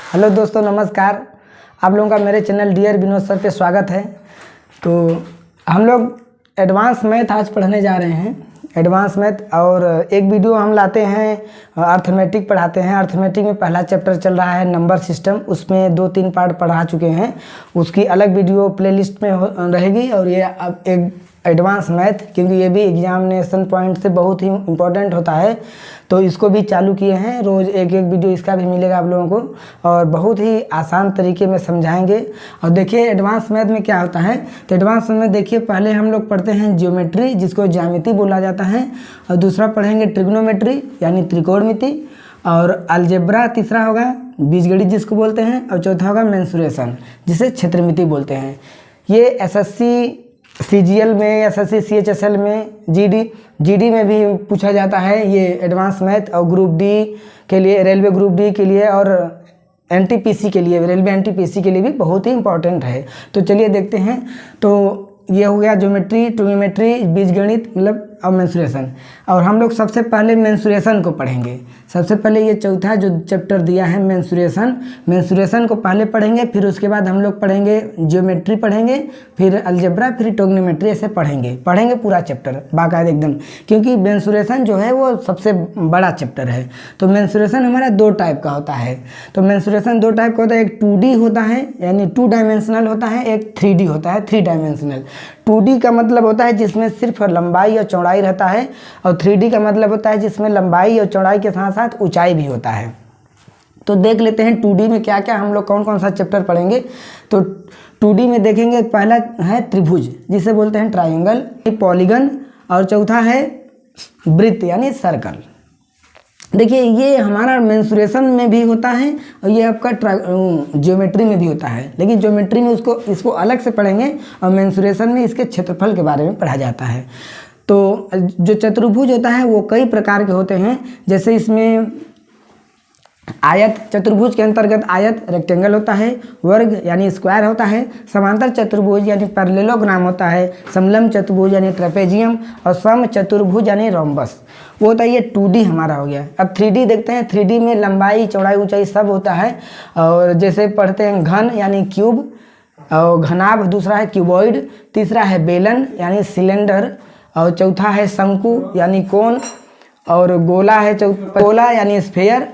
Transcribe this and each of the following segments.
Hello दोस्तों, नमस्कार। आप लोगों का मेरे चैनल डियर विनोद सर पे स्वागत है। तो हम लोग एडवांस मैथ आज पढ़ने जा रहे हैं, एडवांस मैथ। और एक वीडियो हम लाते हैं अर्थमेटिक पढ़ाते हैं। अर्थमेटिक में पहला चैप्टर चल रहा है नंबर सिस्टम, उसमें 2-3 पार्ट पढ़ा चुके हैं। उसकी अलग वीडियो प्लेलिस्ट में रहेगी। और ये अब एक एडवांस मैथ, क्योंकि ये भी एग्जामिनेशन पॉइंट से बहुत ही इम्पोर्टेंट होता है, तो इसको भी चालू किए हैं। रोज़ एक वीडियो इसका भी मिलेगा आप लोगों को, और बहुत ही आसान तरीके में समझाएंगे। और देखिए एडवांस मैथ में क्या होता है। तो एडवांस में देखिए, पहले हम लोग पढ़ते हैं ज्योमेट्री, जिसको ज्यामिति बोला जाता है। और दूसरा पढ़ेंगे ट्रिग्नोमेट्री यानी त्रिकोणमिति। और अलजेब्रा तीसरा होगा, बीजगणित जिसको बोलते हैं। और चौथा होगा मेंसुरेशन, जिसे क्षेत्रमिति बोलते हैं। ये एसएससी सीजीएल में, एसएससी सीएचएसएल में, जीडी में भी पूछा जाता है ये एडवांस मैथ। और ग्रुप डी के लिए, रेलवे ग्रुप डी के लिए, और एनटीपीसी के लिए, रेलवे एनटीपीसी के लिए भी बहुत ही इंपॉर्टेंट है। तो चलिए देखते हैं। तो ये हो गया ज्योमेट्री, ट्रिग्नोमेट्री, बीजगणित मतलब और मेंसुरेशन। और हम लोग सबसे पहले मेंसुरेशन को पढ़ेंगे। सबसे पहले ये चौथा जो चैप्टर दिया है मेंसुरेशन, मेंसुरेशन को पहले पढ़ेंगे। फिर उसके बाद हम लोग पढ़ेंगे ज्योमेट्री पढ़ेंगे, फिर अलजेब्रा, फिर ट्रिग्नोमेट्री, ऐसे पढ़ेंगे पूरा चैप्टर बाकायदा एकदम। क्योंकि मेंसुरेशन जो है वो सबसे बड़ा चैप्टर है। तो मेंसुरेशन हमारा 2 टाइप का होता है। तो मेंसुरेशन 2 टाइप का होता है। एक 2D होता है यानी 2 डायमेंशनल होता है, एक 3D होता है, 3 डायमेंशनल। 2D का मतलब होता है जिसमें सिर्फ लंबाई और चौड़ाई रहता है, और 3D का मतलब होता है जिसमें लंबाई और चौड़ाई के साथ साथ ऊंचाई भी होता है। तो देख लेते हैं 2D में क्या क्या हम लोग कौन कौन सा चैप्टर पढ़ेंगे। तो 2D में देखेंगे, पहला है त्रिभुज, जिसे बोलते हैं ट्रायंगल, पॉलीगन, और चौथा है वृत्त यानी सर्कल। देखिए ये हमारा मेंसुरेशन में भी होता है, और ये आपका ज्योमेट्री में भी होता है। लेकिन ज्योमेट्री में इसको अलग से पढ़ेंगे, और मेंसुरेशन में इसके क्षेत्रफल के बारे में पढ़ा जाता है। तो जो चतुर्भुज होता है वो कई प्रकार के होते हैं। जैसे इसमें आयत, चतुर्भुज के अंतर्गत आयत रेक्टेंगल होता है, वर्ग यानी स्क्वायर होता है, समांतर चतुर्भुज यानी पैरेललोग्राम होता है, समलंब चतुर्भुज यानी ट्रेपेजियम, और सम चतुर्भुज यानी रोम्बस। वो होता है, ये 2D हमारा हो गया। अब 3D देखते हैं। 3D में लंबाई, चौड़ाई, ऊंचाई सब होता है। और जैसे पढ़ते हैं घन यानी क्यूब, और घनाभ दूसरा है क्यूबॉइड, तीसरा है बेलन यानी सिलेंडर, और चौथा है शंकु यानी कोन, और गोला है गोला यानी स्फेयर।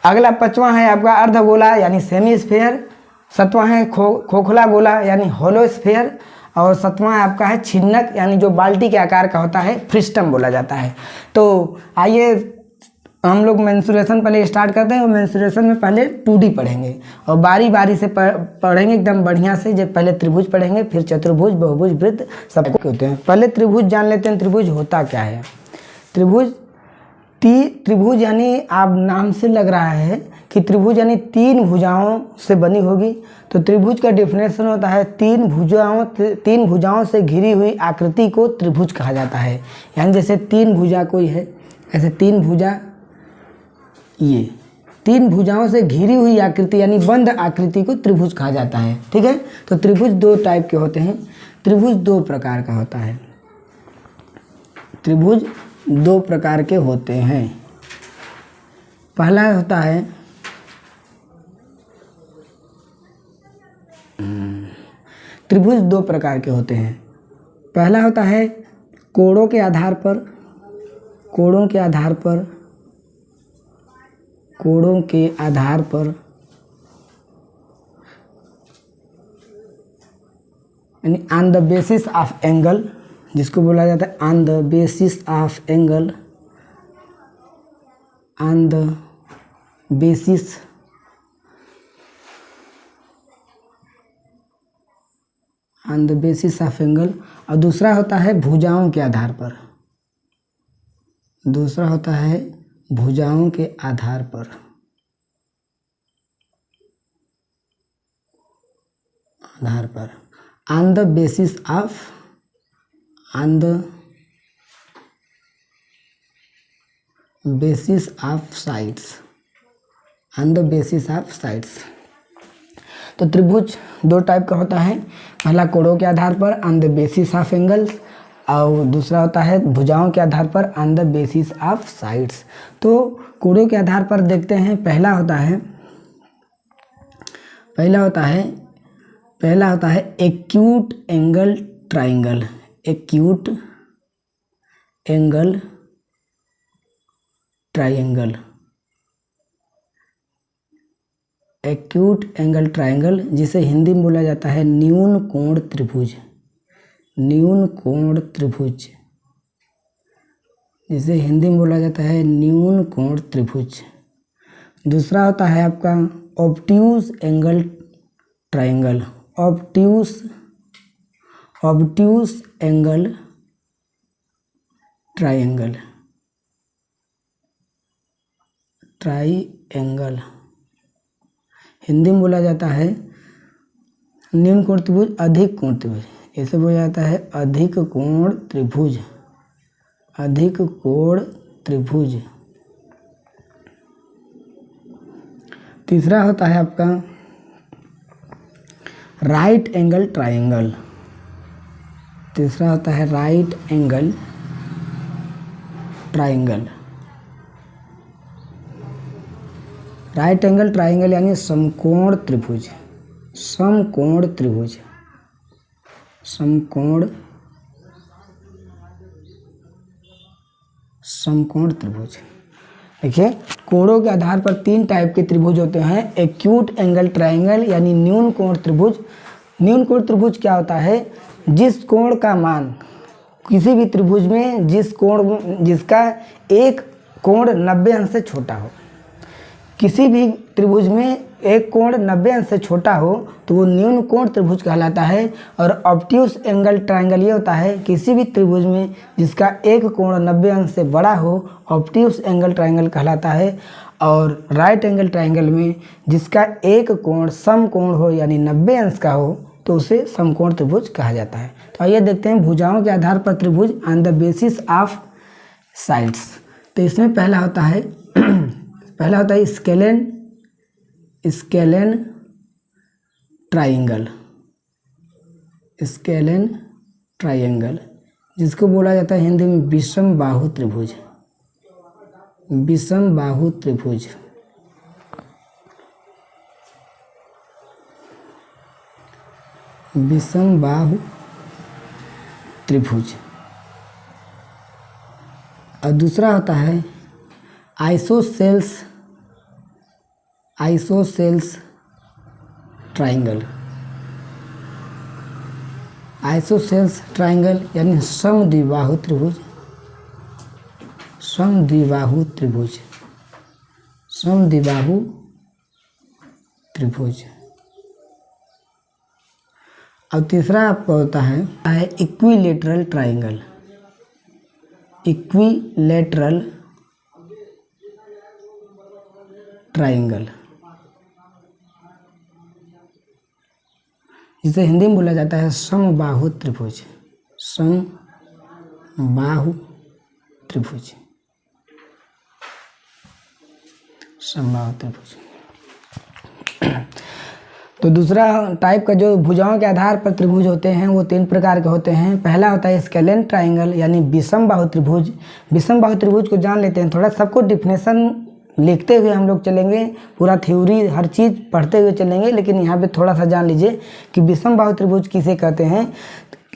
अगला 5वां है आपका अर्धगोला यानी सेमी स्फेयर। 7वां है खोखला गोला यानी होलो स्फेयर। और 7वां आपका है छिन्नक यानी जो बाल्टी के आकार का होता है, फ्रिस्टम बोला जाता है। तो आइए हम लोग मेंसुरेशन पहले स्टार्ट करते हैं। और मेंसुरेशन में पहले 2D पढ़ेंगे, और बारी बारी से पढ़ेंगे एकदम बढ़िया से। जब पहले त्रिभुज पढ़ेंगे, फिर चतुर्भुज, बहुभुज, वृत्त सब होते हैं। पहले त्रिभुज जान लेते हैं। त्रिभुज होता क्या है। त्रिभुज यानी आप नाम से लग रहा है कि त्रिभुज यानी 3 भुजाओं से बनी होगी। तो त्रिभुज का डेफिनेशन होता है 3 भुजाओं से घिरी हुई आकृति को त्रिभुज कहा जाता है। यानी जैसे 3 भुजा कोई है, ऐसे 3 भुजा, ये 3 भुजाओं से घिरी हुई आकृति यानी बंद आकृति को त्रिभुज कहा जाता है। ठीक है। तो त्रिभुज 2 टाइप के होते हैं। त्रिभुज 2 प्रकार का होता है। त्रिभुज 2 प्रकार के होते हैं। पहला होता है त्रिभुज 2 प्रकार के होते हैं। पहला होता है कोणों के आधार पर यानी on the basis of angle, जिसको बोला जाता है on the basis of angle, on the basis of angle. और दूसरा होता है भुजाओं के आधार पर। On the basis of sides. तो त्रिभुज 2 टाइप का होता है। पहला कोणों के आधार पर on the basis of angles, और दूसरा होता है भुजाओं के आधार पर on the basis of sides. तो कोणों के आधार पर देखते हैं। पहला होता है पहला होता है acute angle triangle. Acute angle triangle, acute angle triangle, जिसे हिंदी में बोला जाता है न्यून कोण त्रिभुज। न्यून कोण त्रिभुज, जिसे हिंदी में बोला जाता है न्यून कोण त्रिभुज। दूसरा होता है आपका obtuse angle triangle. Obtuse angle triangle, triangle Hindi में बोला जाता है न्यून कोण त्रिभुज, अधिक कोण त्रिभुज। इसे बोला जाता है अधिक कोण त्रिभुज। अधिक कोण त्रिभुज। तीसरा होता है आपका राइट एंगल ट्राइंगल। तीसरा होता है right angle triangle. Right angle triangle यानी समकोण त्रिभुज। समकोण त्रिभुज, समकोण त्रिभुज। देखिए, कोणों के आधार पर 3 टाइप के त्रिभुज होते हैं। एक्यूट एंगल ट्राइंगल यानी न्यून कोण त्रिभुज। न्यून कोण त्रिभुज क्या होता है? जिस कोण का मान किसी भी त्रिभुज में जिसका एक कोण 90 अंश से छोटा हो, किसी भी त्रिभुज में एक कोण 90 अंश से छोटा हो तो वो न्यून कोण त्रिभुज कहलाता है। और ऑब्ट्यूज एंगल ट्राइंगल ये होता है किसी भी त्रिभुज में जिसका एक कोण 90 अंश से बड़ा हो, ऑब्ट्यूज एंगल ट्राइंगल कहलाता है। और राइट एंगल ट्राइंगल में जिसका एक कोण समकोण हो यानी 90 अंश का हो तो उसे समकोण त्रिभुज कहा जाता है। तो आइए देखते हैं भुजाओं के आधार पर त्रिभुज on the basis of sides. तो इसमें पहला होता है स्केलेन ट्राइंगल। स्केलेन ट्राइंगल जिसको बोला जाता है हिंदी में विषम बाहु त्रिभुज। विषम बाहु त्रिभुज। विषम बाहु त्रिभुज। और दूसरा होता है आइसोसेल्स ट्राइंगल। आइसोसेल्स ट्राइंगल यानी समद्विबाहु त्रिभुज। समद्विबाहु त्रिभुज। समद्विबाहु त्रिभुज। और तीसरा आपका होता है इक्विलेटरल ट्राइंगल। इक्विलेटरल ट्राइंगल जिसे हिंदी में बोला जाता है समबाहु त्रिभुज। समबाहु त्रिभुज। समबाहु त्रिभुज। तो दूसरा टाइप का जो भुजाओं के आधार पर त्रिभुज होते हैं वो 3 प्रकार के होते हैं। पहला होता है स्केलेन ट्राइंगल यानी विषम बाहु त्रिभुज। विषम बाहु त्रिभुज को जान लेते हैं, थोड़ा सबको डिफिनेशन लिखते हुए हम लोग चलेंगे, पूरा थ्योरी हर चीज़ पढ़ते हुए चलेंगे, लेकिन यहाँ पे थोड़ा सा जान लीजिए कि विषम बाहु त्रिभुज किसे कहते हैं।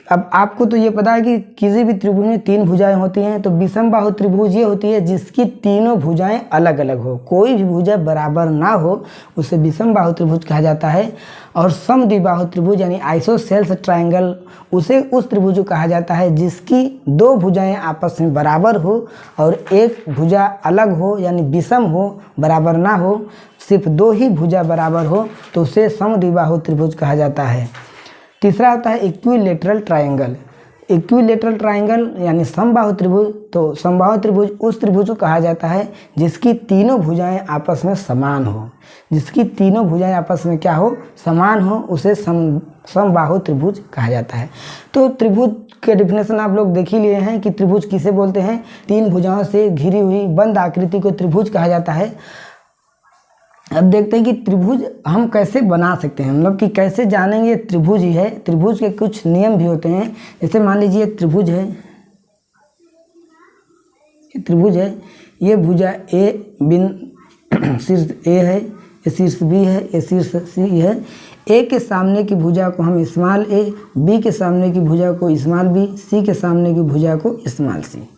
अब आपको तो ये पता है कि किसी भी त्रिभुज में 3 भुजाएं होती हैं, तो विषम बाहु त्रिभुज ये होती है जिसकी तीनों भुजाएं अलग अलग हो, कोई भी भुजा बराबर ना हो, उसे विषम बाहु त्रिभुज कहा जाता है। और समद्विबाहु त्रिभुज यानी आइसोसेल्स ट्राइंगल उसे उस त्रिभुज को कहा जाता है जिसकी 2 भुजाएं आपस में बराबर हो और एक भुजा अलग हो यानी विषम हो, बराबर ना हो, सिर्फ 2 ही भुजा बराबर हो, तो उसे समद्विबाहु त्रिभुज कहा जाता है। तीसरा होता है इक्विलेटरल ट्राइंगल। इक्विलेटरल ट्राइंगल यानी समबाहु त्रिभुज। तो समबाहु त्रिभुज उस त्रिभुज को कहा जाता है जिसकी तीनों भुजाएं आपस में समान हो। जिसकी तीनों भुजाएं आपस में क्या हो? समान हो, उसे समबाहु त्रिभुज कहा जाता है। तो त्रिभुज के डिफिनेशन आप लोग देख ही लिए हैं कि त्रिभुज किसे बोलते हैं। 3 भुजाओं से घिरी हुई बंद आकृति को त्रिभुज कहा जाता है। अब देखते हैं कि त्रिभुज हम कैसे बना सकते हैं, मतलब कि कैसे जानेंगे त्रिभुज ही है। त्रिभुज के कुछ नियम भी होते हैं। जैसे मान लीजिए त्रिभुज है, ये त्रिभुज है, ये भुजा ए शीर्ष ए है, ये शीर्ष बी है, ये शीर्ष सी है। ए के सामने की भुजा को हम स्मॉल ए, बी के सामने की भुजा को स्मॉल बी, सी के सामने की भुजा को स्मॉल सी।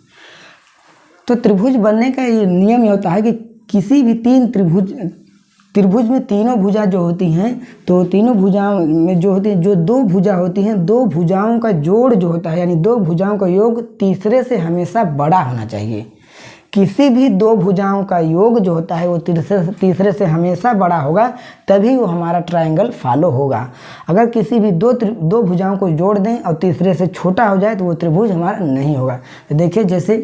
तो त्रिभुज बनने का ये नियम ये होता है कि किसी भी तीन त्रिभुज में तीनों भुजा जो होती हैं, तो तीनों भुजाओं में जो होती हैं, जो दो भुजा होती हैं, दो भुजाओं का जोड़ जो होता है, यानी दो भुजाओं का योग तीसरे से हमेशा बड़ा होना चाहिए। किसी भी दो भुजाओं का योग जो होता है वो तीसरे से हमेशा बड़ा होगा, तभी वो हमारा ट्रायंगल फॉलो होगा। अगर किसी भी दो भुजाओं को जोड़ दें और तीसरे से छोटा हो जाए तो वो त्रिभुज हमारा नहीं होगा। तो देखिए, जैसे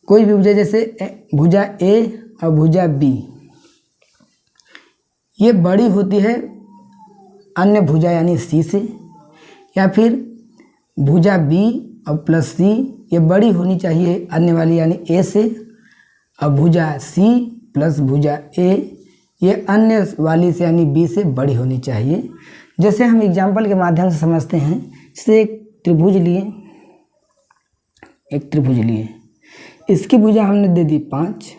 कोई भी भुजा, जैसे भुजा ए और भुजा बी, ये बड़ी होती है अन्य भुजा यानी सी से, या फिर भुजा बी और प्लस सी ये बड़ी होनी चाहिए अन्य वाली यानी ए से, और भुजा सी प्लस भुजा ए ये अन्य वाली से यानी बी से बड़ी होनी चाहिए। जैसे हम एग्जाम्पल के माध्यम से समझते हैं, जैसे एक त्रिभुज लिए, इसकी भुजा हमने दे दी 5,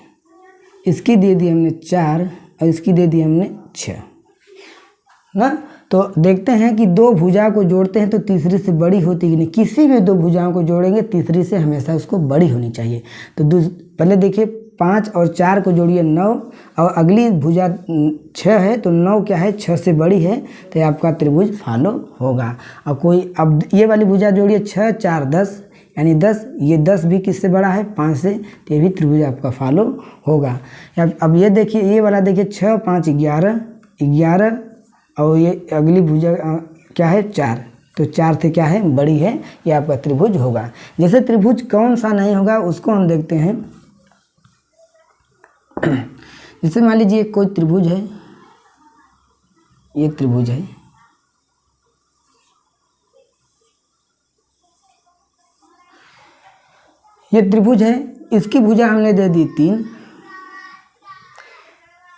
इसकी दे दी हमने 4 और इसकी दे दी हमने 6 ना। तो देखते हैं कि दो भुजा को जोड़ते हैं तो तीसरी से बड़ी होती है कि नहीं। किसी भी दो भुजाओं को जोड़ेंगे तीसरी से हमेशा उसको बड़ी होनी चाहिए। तो पहले देखिए, 5 और 4 को जोड़िए 9, और अगली भुजा 6 है तो 9 क्या है, 6 से बड़ी है, तो ये आपका त्रिभुज फॉलो होगा। और कोई अब ये वाली भुजा जोड़िए 6 4 10 यानी 10, ये 10 भी किससे बड़ा है, 5 से, तो ये भी त्रिभुज आपका फॉलो होगा। अब ये देखिए, ये वाला देखिए 6 5 11 और ये अगली भुजा क्या है 4, तो 4 से क्या है, बड़ी है, ये आपका त्रिभुज होगा। जैसे त्रिभुज कौन सा नहीं होगा उसको हम देखते हैं। जैसे मान लीजिए कोई त्रिभुज है, ये त्रिभुज है, ये त्रिभुज है, इसकी भुजा हमने दे दी 3,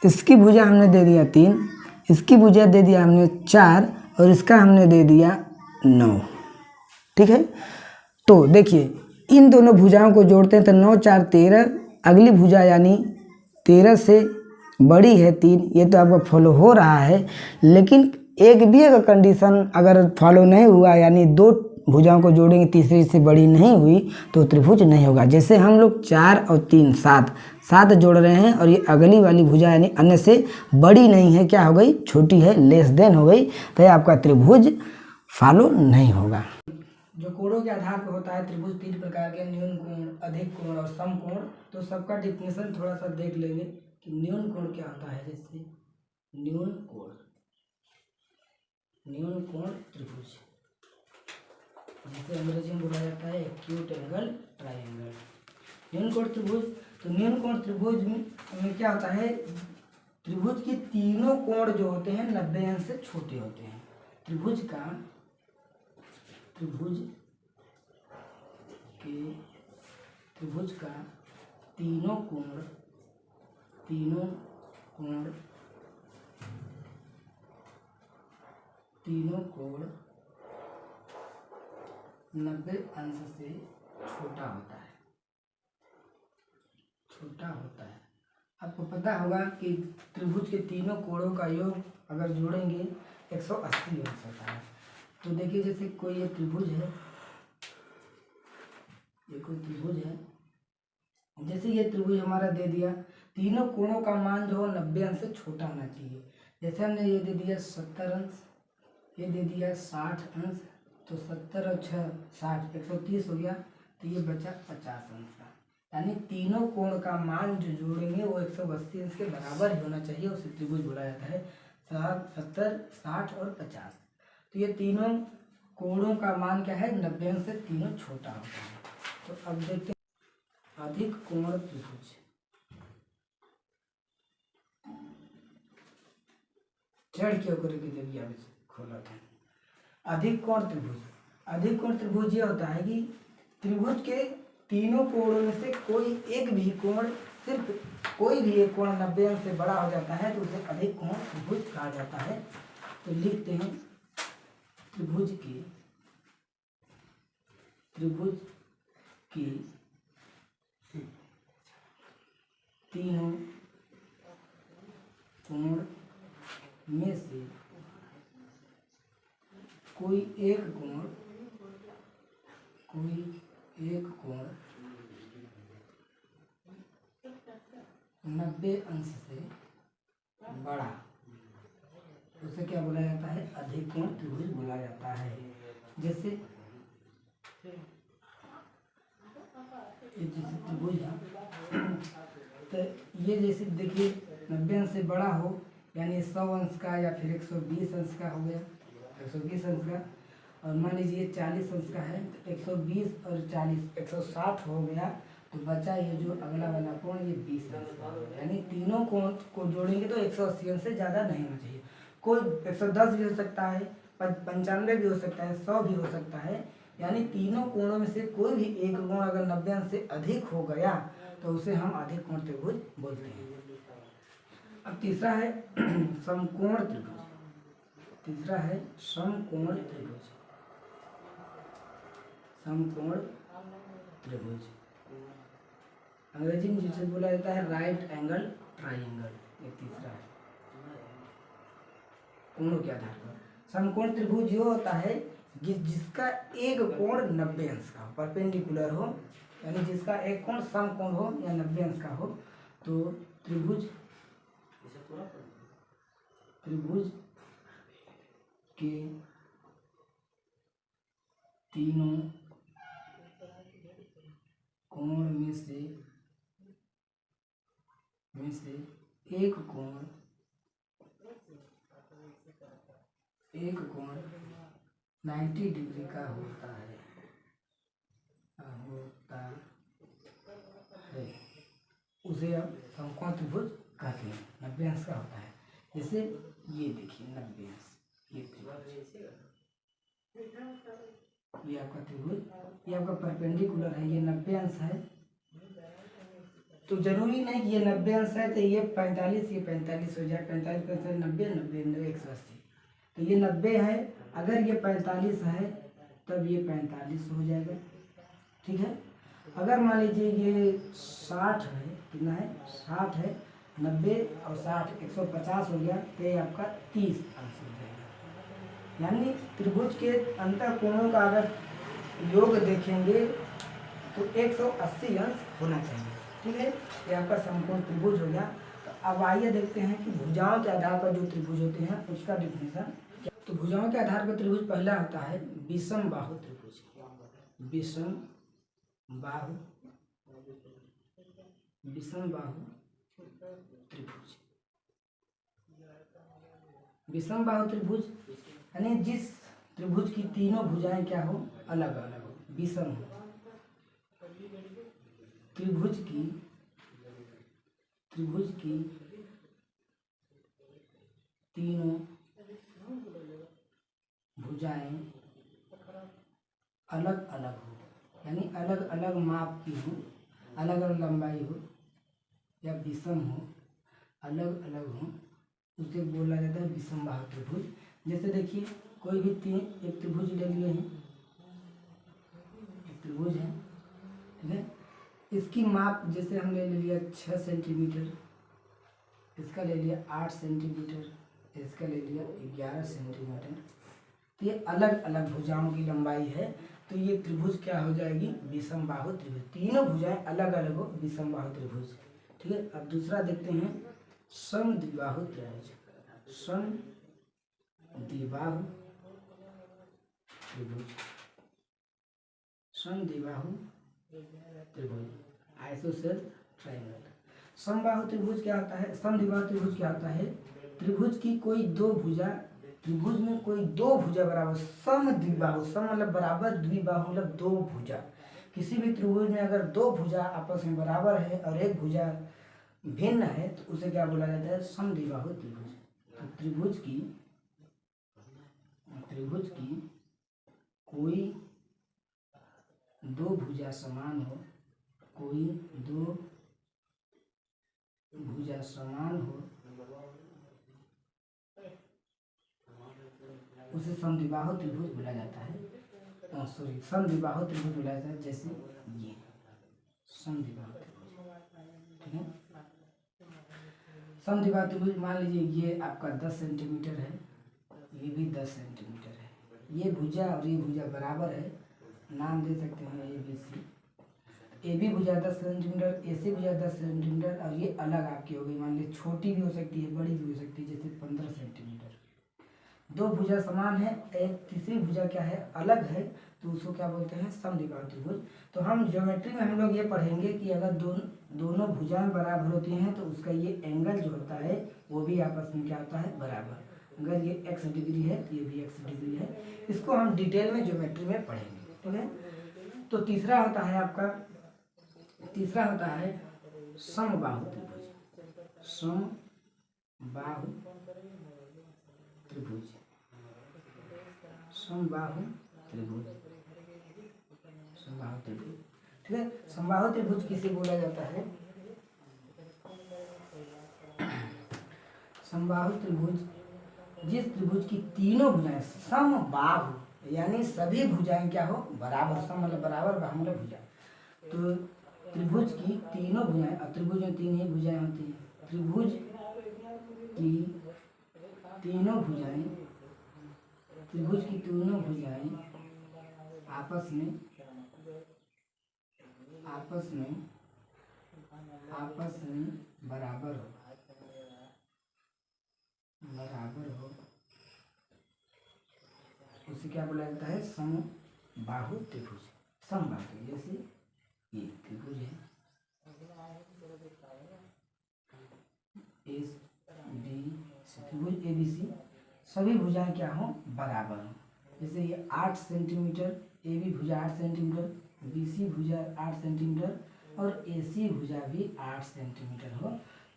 इसकी भुजा हमने दे दिया 3, इसकी भुजा दे दिया हमने 4 और इसका हमने दे दिया 9। ठीक है, तो देखिए इन दोनों भुजाओं को जोड़ते हैं तो 9 4 13, अगली भुजा यानी 13 से बड़ी है 3, ये तो आपका फॉलो हो रहा है। लेकिन एक भी अगर कंडीशन अगर फॉलो नहीं हुआ, यानी दो भुजाओं को जोड़ेंगे तीसरी से बड़ी नहीं हुई, तो त्रिभुज नहीं होगा। जैसे हम लोग 4 और 3 7 जोड़ रहे हैं और ये अगली वाली भुजा यानी अन्य से बड़ी नहीं है, क्या हो गई, छोटी है, लेस देन हो गई, तो ये आपका त्रिभुज फॉलो नहीं होगा। जो कोणों के आधार पर होता है त्रिभुज 3 प्रकार के, न्यून कोण, अधिक कोण और सम कोण। तो सबका डिफिनेशन थोड़ा सा देख लेंगे कि न्यून कोण क्या होता है। जैसे न्यून कोण त्रिभुज, जिसे अंग्रेजी में बोला जाता है एक्यूट एंगल ट्रायंगल, न्यून कोण त्रिभुज। तो न्यून कोण त्रिभुज में क्या होता है, त्रिभुज के तीनों कोण जो होते हैं 90 अंश से छोटे होते हैं। त्रिभुज का तीनों कोण 90 अंश से छोटा होता है। आपको पता होगा कि त्रिभुज के तीनों कोणों का योग अगर जोड़ेंगे 180 अंश होता है। तो देखिए, जैसे कोई ये त्रिभुज है, जैसे ये त्रिभुज हमारा दे दिया, तीनों कोणों का मान जो हो 90 अंश से छोटा होना चाहिए। जैसे हमने ये दे दिया 70 अंश, ये दे दिया 60 अंश, तो 70 और 6 60 130 हो गया, तो ये बचा 50 अंश का। यानी तीनों कोण का मान जो जोड़ेंगे वो 180 अंश के बराबर ही होना चाहिए, उसे त्रिभुज बोला जाता है। 70 60 और 50, तो ये तीनों कोणों का मान क्या है, 90 अंश से तीनों छोटा होता है। तो अब देखते हैं अधिक कोण त्रिभुज। चढ़ के होकर के देखिए खोला था। अधिक कोण त्रिभुज ये होता है कि त्रिभुज के तीनों कोणों में से कोई एक भी कोण, सिर्फ कोई भी एक कोण 90 अंश से बड़ा हो जाता है, तो उसे अधिक कोण त्रिभुज कहा जाता है। तो लिखते हैं त्रिभुज की तीनों कोण में से कोई एक कोण 90 अंश से बड़ा, उसे क्या बोला जाता है? अधिक कोण त्रिभुज बोला जाता है। जैसे त्रिभुज है तो ये जैसे देखिए 90 अंश से बड़ा हो यानी 100 अंश का या फिर 120 अंश का हो गया, 120 अंश का, और मान लीजिए 40 अंश का है तो 120 और 40 160 हो गया, तो बचा ये जो अगला वाला कोण ये 20 अंश का हो गया। यानी तीनों कोण को जोड़ेंगे तो 180 अंश से ज़्यादा नहीं होना चाहिए। कोई 110 भी हो सकता है, 95 भी हो सकता है, 100 भी हो सकता है। यानी तीनों कोणों में से कोई भी एक कोण अगर 90 अंश से अधिक हो गया तो उसे हम अधिक कोण त्रिभुज बोलते हैं। अब तीसरा है समकोण त्रिभुज। तीसरा है समकोण त्रिभुज। समकोण त्रिभुज अंग्रेजी में जिसे बोला जाता है राइट एंगल ट्राइंगल। ये तीसरा है कोणों के आधार पर। समकोण त्रिभुज ये होता है जिसका एक कोण 90 अंश का हो, परपेंडिकुलर हो, यानी जिसका एक कोण समकोण हो या 90 अंश का हो, तो त्रिभुज के तीनों कोण में से एक कोण 90 डिग्री का होता है उसे अब समकोण त्रिभुज कहते हैं। 90 अंश का होता है। जैसे ये देखिए 90 अंश, ये आपका त्रिभुज, ये आपका परपेंडिकुलर है, ये 90 अंश है। तो जरूरी नहीं कि ये 90 अंश है तो ये 45 हो जाए, 45 का 90 180। तो ये 90 है, अगर ये 45 है तब ये 45 हो जाएगा, ठीक है। अगर मान लीजिए ये 60 है, कितना है? 60 है, 90 और 60 150 हो गया, तो ये आपका 30 अंश हो जाएगा। यानी त्रिभुज के अंतर कोणों का अगर योग देखेंगे तो 180 अंश होना चाहिए, ठीक है। ये आपका समकोण त्रिभुज हो गया। तो अब आइए देखते हैं कि भुजाओं के आधार पर जो त्रिभुज होते हैं उसका डिफिनेशन। तो भुजाओं के आधार पर त्रिभुज पहला होता है विषम बाहु त्रिभुज। विषम बाहु त्रिभुज। विषम बाहु त्रिभुज यानी जिस त्रिभुज की तीनों भुजाएं क्या हो? अलग अलग हो, विषम हो। त्रिभुज की तीनों भुजाएं अलग अलग हो, यानी अलग अलग माप की हो, अलग अलग लंबाई हो या विषम हो, अलग अलग हो, उसे बोला जाता है विषम बाहु त्रिभुज। जैसे देखिए कोई भी एक त्रिभुज ले लिए हैं, एक त्रिभुज है, ठीक है। इसकी माप जैसे हमने ले लिया 6 सेंटीमीटर, इसका ले लिया 8 सेंटीमीटर, इसका ले लिया 11 सेंटीमीटर। तो ये अलग अलग भुजाओं की लंबाई है, तो ये त्रिभुज क्या हो जाएगी? विषम बाहु त्रिभुज। तीनों भुजाएं अलग अलग हो, विषम बाहु त्रिभुज, ठीक है। अब दूसरा देखते हैं समद्विबाहु त्रिभुज। समद्विबाहु त्रिभुज। समद्विबाहु त्रिभुज, आइसोसेल ट्रायंगल। समबाहु त्रिभुज क्या होता है? समद्विबाहु त्रिभुज क्या होता है? त्रिभुज की कोई दो भुजा, त्रिभुज में कोई दो भुजा बराबर, समद्विबाहु, सम मतलब बराबर, द्विबाहु मतलब दो भुजा। किसी भी त्रिभुज में अगर दो भुजा आपस में बराबर है और एक भुजा भिन्न है तो उसे क्या बोला जाता है? समद्विबाहु त्रिभुज। तो त्रिभुज की कोई दो भुजा समान हो, कोई दो भुजा समान हो, उसे समद्विबाहु त्रिभुज बोला जाता है। समद्विबाहु त्रिभुज बोला जाता है। जैसे ये समद्विबाहु त्रिभुज, ठीक है। समद्विबाहु त्रिभुज मान लीजिए ये आपका 10 सेंटीमीटर है, ये भी 10 सेंटीमीटर है। ये भुजा और ये भुजा बराबर है, नाम दे सकते हैं A B C. A B भुजा 10 सेंटीमीटर, ए सी भुजा 10 सेंटीमीटर, और ये अलग आपकी हो गई, मान लीजिए छोटी भी हो सकती है, बड़ी भी हो सकती है, जैसे 15 सेंटीमीटर। दो भुजा समान है, एक तीसरी भुजा क्या है, अलग है, तो उसको क्या बोलते हैं, समद्विबाहु त्रिभुज। तो हम ज्योमेट्री में हम लोग ये पढ़ेंगे कि अगर दोनों भुजाएं बराबर होती हैं तो उसका ये एंगल जो होता है वो भी आपस में क्या होता है, बराबर। अगर ये x डिग्री है तो ये भी x डिग्री है। इसको हम डिटेल में ज्योमेट्री में पढ़ेंगे, ठीक है। तो तीसरा होता है आपका, तीसरा होता है समबाहु त्रिभुज। समबाहु त्रिभुज, समबाहु त्रिभुज, समबाहु त्रिभुज, ठीक है। समबाहु त्रिभुज किसे बोला जाता है, समबाहु त्रिभुज जिस त्रिभुज की तीनों भुजाएं समबाहु यानी सभी भुजाएं क्या हो, बराबर। सम मतलब बराबर, बाहु मतलब भुजा। तो त्रिभुज की तीनों भुजाएं, और त्रिभुज में तीन ही भुजाएं होती हैं, त्रिभुज की तीनों भुजाएं, त्रिभुज की तीनों भुजाएं आपस में बराबर हो, उसे क्या बोला जाता है, समबाहु त्रिभुज। समबाहु जैसे ये त्रिभुज है, एस बी त्रिभुज ए बी सी, सभी भुजाएं क्या हो, बराबर हो। जैसे ये 8 सेंटीमीटर, ए बी भुजा 8 सेंटीमीटर, बी सी भुजा 8 सेंटीमीटर, और ए सी भुजा भी 8 सेंटीमीटर हो,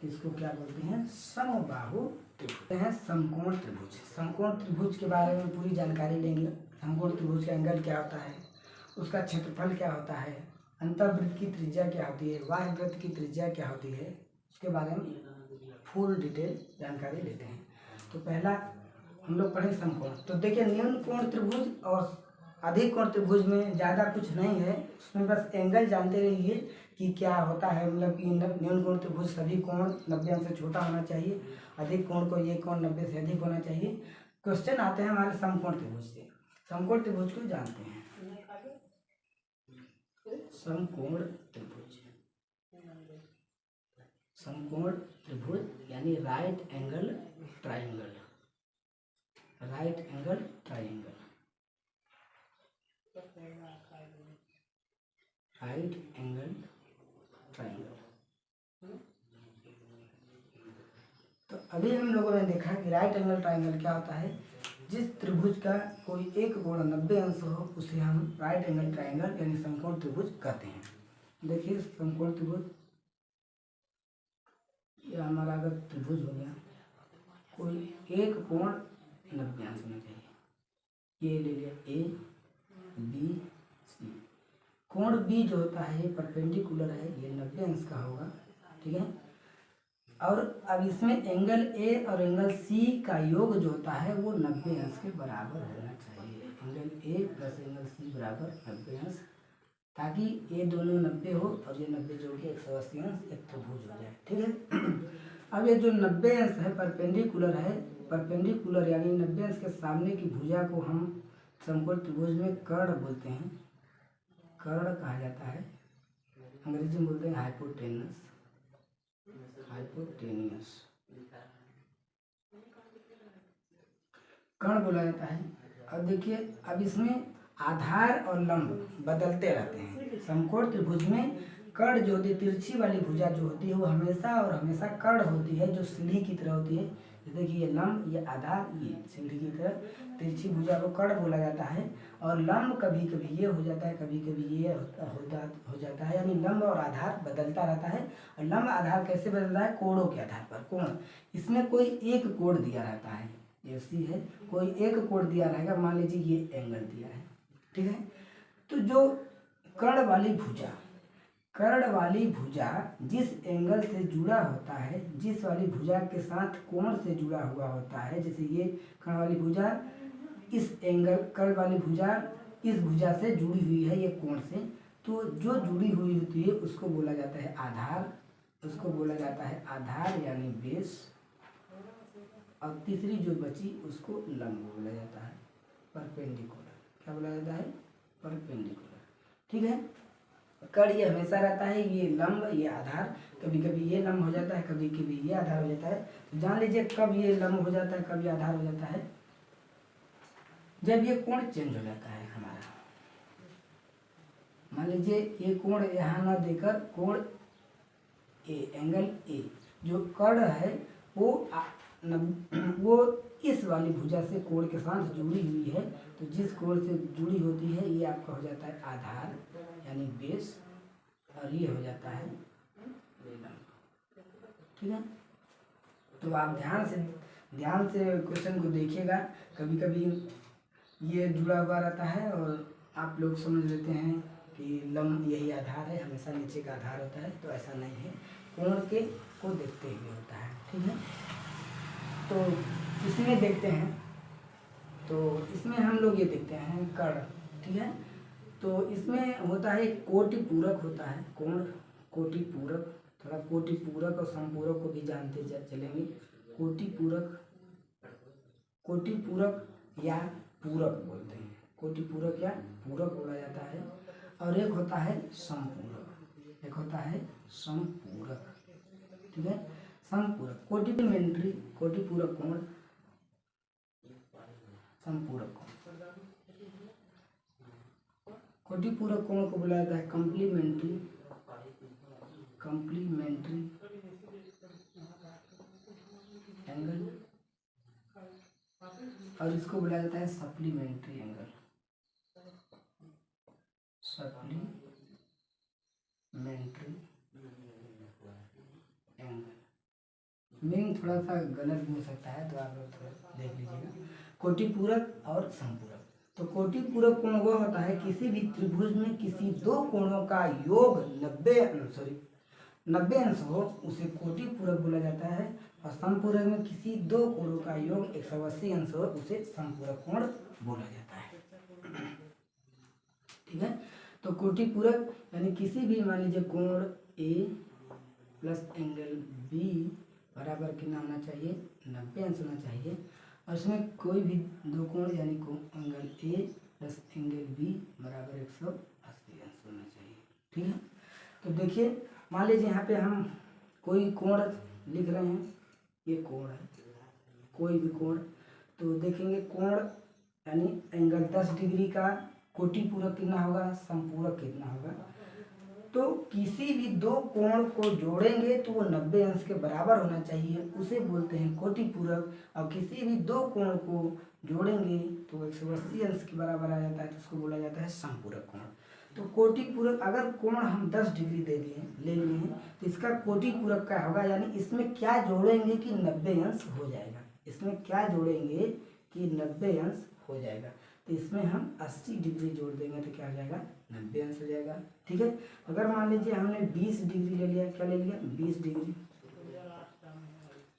तो इसको क्या बोलते हैं, समबाहु त्रिभुज है। समकोण त्रिभुज, समकोण त्रिभुज के बारे में पूरी जानकारी लेंगे। समकोण त्रिभुज का एंगल क्या होता है, उसका क्षेत्रफल क्या होता है, अंतर्वृत्त की त्रिज्या क्या होती है, बाह्य वृत्त की त्रिज्या क्या होती है, उसके बारे में फुल डिटेल जानकारी लेते हैं। तो पहला हम लोग पढ़े समकोण। तो देखिए न्यून कोण त्रिभुज और अधिक कोण त्रिभुज में ज़्यादा कुछ नहीं है, उसमें बस एंगल जानते रहिए कि क्या होता है। मतलब कि न्यून कोण त्रिभुज सभी कोण 90 अंश से छोटा होना चाहिए, अधिक कोण को ये कोण 90 से अधिक होना चाहिए। क्वेश्चन आते हैं हमारे समकोण त्रिभुज से। समकोण त्रिभुज को जानते हैं, समकोण त्रिभुज, समकोण त्रिभुज यानी right angle triangle, right angle triangle, right angle triangle. तो अभी हम लोगों ने देखा कि राइट एंगल ट्राइंगल क्या होता है, जिस त्रिभुज का कोई एक कोण 90 अंश हो उसे हम राइट एंगल ट्राइंगल यानी समकोण त्रिभुज कहते हैं। देखिए समकोण त्रिभुज, ये हमारा अगर त्रिभुज हो गया, कोई एक कोण 90 अंश होना चाहिए, ये ले लिया ए बी सी। कोण बी जो होता है ये परपेंडिकुलर है, ये 90 अंश का होगा, ठीक है। और अब इसमें एंगल ए और एंगल सी का योग जो होता है वो 90 अंश के बराबर होना चाहिए। Angle A plus angle C बराबर 90 अंश, ताकि ये दोनों 90 हो और ये 90 जोड़ के 180 अंश एक त्रिभुज हो जाए, ठीक है। अब ये जो 90 अंश है परपेंडिकुलर है, परपेंडिकुलर यानी 90 अंश के सामने की भुजा को हम समकोण त्रिभुज में कर्ण बोलते हैं, कर्ण कहा जाता है, अंग्रेजी में बोलते हैं हाइपोटेनस, हाइपोटेनियस कर्ण बोला जाता है। अब देखिए अब इसमें आधार और लंब बदलते रहते हैं। समकोण त्रिभुज में कर्ण जो होती है, तिरछी वाली भुजा जो होती है वो हमेशा और हमेशा कर्ण होती है, जो सीढ़ी की तरह होती है। देखिए ये लंब, ये आधार, ये सीढ़ी की तरह तिरछी भुजा को कर्ण बोला जाता है। और लंब कभी कभी ये हो जाता है, कभी कभी ये हो जाता है, यानी लंब और आधार बदलता रहता है। और लंब आधार कैसे बदलता है, कोणों के आधार पर। कोण, इसमें कोई एक कोण दिया रहता है, ये सी है, कोई एक कोण दिया रहेगा, मान लीजिए ये एंगल दिया है, ठीक है। तो जो कर्ण वाली भुजा, कर्ण वाली भुजा जिस एंगल से जुड़ा होता है, जिस वाली भुजा के साथ कोण से जुड़ा हुआ होता है, जैसे ये कर्ण वाली भुजा इस एंगल, कर्ण वाली भुजा इस भुजा से जुड़ी हुई है ये कोण से, तो जो जुड़ी हुई होती है उसको बोला जाता है आधार, उसको बोला जाता है आधार यानी बेस, और तीसरी जो बची उसको लंब बोला जाता है, परपेंडिकुलर। क्या बोला जाता है? परपेंडिकुलर। ठीक है। कड़ ये हमेशा रहता है, ये लंब ये आधार, कभी कभी ये लंब हो जाता है, कभी कभी ये आधार हो जाता है। तो जान लीजिए कब ये लंब हो जाता है, कब ये आधार हो जाता है, जब ये कोण चेंज हो जाता है हमारा। मान लीजिए ये कोण यहाँ ना देकर कोण ए, एंगल ए, जो कड़ है वो इस वाली भुजा से कोण के साथ जुड़ी हुई है। तो जिस कोण से जुड़ी होती है ये आपका हो जाता है आधार यानी बेस, और ये हो जाता है लंब। ठीक है। तो आप ध्यान से क्वेश्चन को देखिएगा। कभी कभी ये जुड़ा हुआ रहता है और आप लोग समझ लेते हैं कि लंब यही आधार है, हमेशा नीचे का आधार होता है। तो ऐसा नहीं है, कोण के को देखते हुए होता है। ठीक है। तो इसमें देखते हैं, तो इसमें हम लोग ये देखते हैं कड़। ठीक है। तो इसमें होता है कोटि पूरक होता है, कोण कोटि पूरक। थोड़ा कोटि पूरक और संपूरक को भी जानते चलेंगे। कोटि पूरक या पूरक बोलते हैं, कोटि पूरक या पूरक बोला जाता है। और एक होता है संपूरक, एक होता है संपूरक। ठीक है। संपूरक कॉम्प्लीमेंट्री, कोटि पूरक कोण, संपूरक कोण। कोटि पूरक कोण को बोला जाता है कॉम्प्लीमेंट्री एंगल, और इसको बोला जाता है सप्लीमेंट्री एंगल, मीनिंग थोड़ा सा गलत भी हो सकता है, तो आप लोग थोड़ा देख लीजिएगा। कोटि पूरक और संपूरक। तो कोटि पूरक कोण वह होता है किसी भी त्रिभुज में किसी दो कोणों का योग 90 अंश हो, उसे कोटि पूरक बोला जाता है। और संपूरक में किसी दो कोणों का योग 180 अंश हो, उसे संपूरक कोण बोला जाता है। ठीक है। तो कोटि पूरक यानी किसी भी, मान लीजिए कोण ए प्लस एंगल बी बराबर कितना होना चाहिए, 90 अंश होना चाहिए। और इसमें कोई भी दो कोण यानी angle A plus angle B बराबर 180 अंश होना चाहिए। ठीक है। तो देखिए मान लीजिए यहाँ पे हम कोई कोण लिख रहे हैं, ये कोण है, कोई भी कोण। तो देखेंगे कोण यानी एंगल 10 डिग्री का कोटि पूरक कितना होगा, संपूरक कितना होगा। तो किसी भी दो कोण को जोड़ेंगे तो वो 90 अंश के बराबर होना चाहिए, उसे बोलते हैं कोटि पूरक। और किसी भी दो कोण को जोड़ेंगे तो वो 180 अंश के बराबर आ जाता है, तो उसको बोला जाता है संपूरक कोण। तो कोटि पूरक, अगर कोण हम 10 डिग्री ले लिए हैं तो इसका कोटि पूरक क्या होगा, यानी इसमें क्या जोड़ेंगे कि 90 अंश हो जाएगा। इसमें क्या जोड़ेंगे कि 90 अंश हो जाएगा। तो इसमें हम 80 डिग्री जोड़ देंगे तो क्या हो जाएगा, 90 अंश हो जाएगा। ठीक है। अगर मान लीजिए हमने 20 डिग्री ले लिया, क्या ले लिया, 20 डिग्री,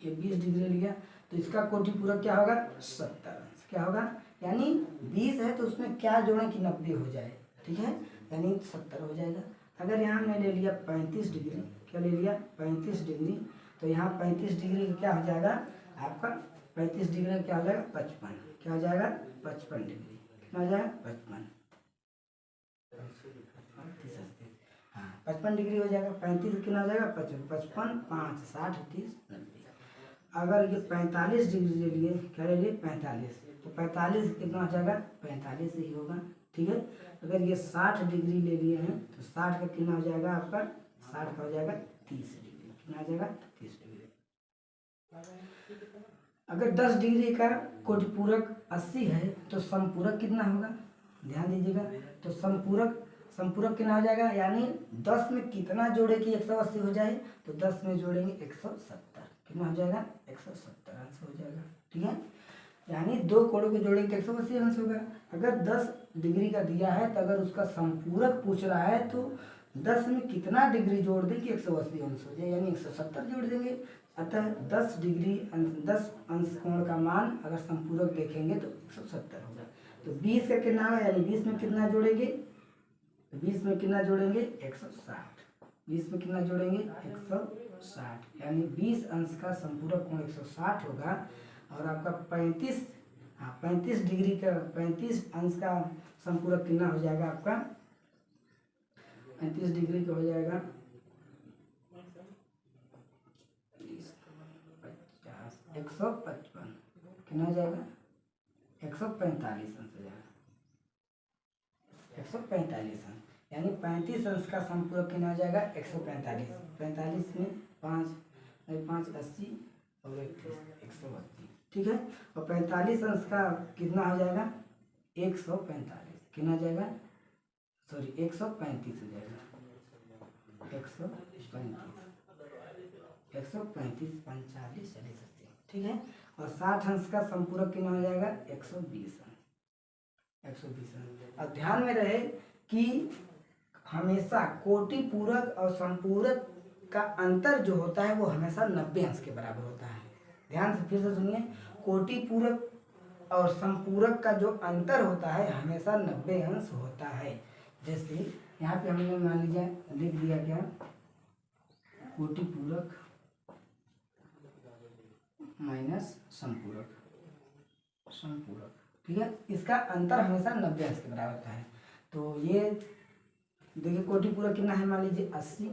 ये 20 डिग्री लिया, तो इसका कोटि पूरक क्या होगा, 70 अंश। क्या होगा, यानी 20 है तो उसमें क्या जोड़ें कि 90 हो जाए। ठीक है। यानी 70 हो जाएगा। अगर यहाँ हमने ले लिया 35 डिग्री, क्या ले लिया, 35 डिग्री, तो यहाँ 35 डिग्री क्या हो जाएगा आपका, 35 डिग्री क्या हो जाएगा, 55। क्या हो जाएगा, 55 डिग्री। कितना हो जाएगा, 55। हाँ 55 डिग्री हो जाएगा। 35 कितना हो जाएगा, 55, 5, 60, 30, 90। अगर ये 45 डिग्री ले लिए, क्या ले लिए, 45, तो 45 कितना हो जाएगा, 45 ही होगा। ठीक है। अगर ये 60 डिग्री ले लिए हैं तो 60 का कितना हो जाएगा आपका, 60 का हो जाएगा 30 डिग्री। कितना हो जाएगा, 30 डिग्री। अगर 10 डिग्री का कोटि पूरक 80 है तो संपूरक कितना होगा, ध्यान दीजिएगा। तो संपूरक कितना हो जाएगा, यानी 10 में कितना जोड़े कि 180 हो जाए, तो 10 में जोड़ेंगे 170। कितना हो जाएगा, 170 अंश हो जाएगा। ठीक है। यानी दो कोणों को जोड़ेंगे तो 180 अंश होगा। अगर 10 डिग्री का दिया है तो अगर उसका संपूरक पूछ रहा है तो 10 में कितना डिग्री जोड़ दें कि 180 अंश हो जाए, यानी 170 जोड़ देंगे। अतः 10 डिग्री 10 अंश कोण का मान अगर संपूरक देखेंगे तो 170 होगा। तो 20 का कितना है, यानी 20 में कितना जोड़ेंगे, 20 में कितना जोड़ेंगे, 160। 20 में कितना जोड़ेंगे 160, यानी 20 अंश का संपूरक कोण 160 होगा। और आपका 35 डिग्री का 35 अंश का संपूरक कितना हो जाएगा आपका 35 डिग्री का हो जाएगा 155, कितना हो जाएगा 145 अंश हो जाएगा 145 अंश, यानी 35 अंश का संपूरक कितना हो जाएगा 145। 45 में 5 80 और 180, ठीक है। और 45 अंश का कितना हो जाएगा 145, कितना हो जाएगा 135 हो जाएगा 135 45 40 80, ठीक है। और 60 अंश का संपूरक कितना हो जाएगा 120 अंश। और ध्यान में रहे कि हमेशा कोटि पूरक और संपूरक का अंतर जो होता है वो हमेशा 90 अंश के बराबर होता है। ध्यान से फिर से सुनिए, कोटि पूरक और संपूरक का जो अंतर होता है हमेशा 90 अंश होता है। जैसे यहाँ पे हमने मान लीजिए लिख दिया क्या, कोटि पूरक माइनस संपूरक, ठीक है। इसका अंतर हमेशा 90 अंश के बराबर होता है। तो ये देखिए कोटि पूरक कितना है, मान लीजिए 80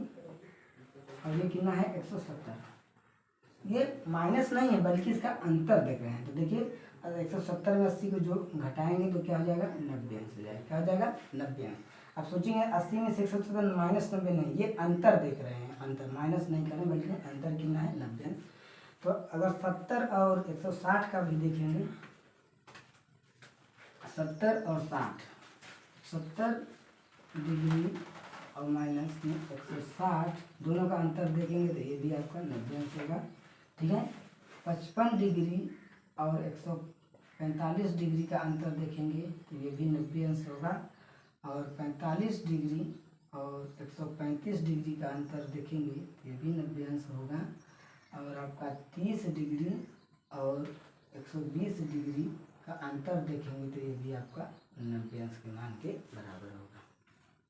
और ये कितना है 170। ये माइनस नहीं है बल्कि इसका अंतर देख रहे हैं। तो देखिए 170 में 80 को जो घटाएंगे तो क्या हो जाएगा 90 अंश हो जाएगा। क्या हो जाएगा 90 अंश। अब सोचेंगे 80 में से 170 माइनस 90 नहीं, ये अंतर देख रहे हैं, अंतर माइनस नहीं करें बल्कि अंतर कितना है 90 अंश। तो अगर 70 और 160 का भी देखेंगे, 70 और 60, 70 डिग्री और माइनस में 160 दोनों का अंतर देखेंगे तो ये भी आपका 90 अंश होगा, ठीक है। 55 डिग्री और 145 डिग्री का अंतर देखेंगे तो ये भी 90 अंश होगा। और 45 डिग्री और 135 डिग्री का अंतर देखेंगे तो ये भी 90 अंश होगा। और आपका 30 डिग्री और 120 डिग्री का अंतर देखेंगे तो ये भी आपका 90 अंश के मान के बराबर होगा।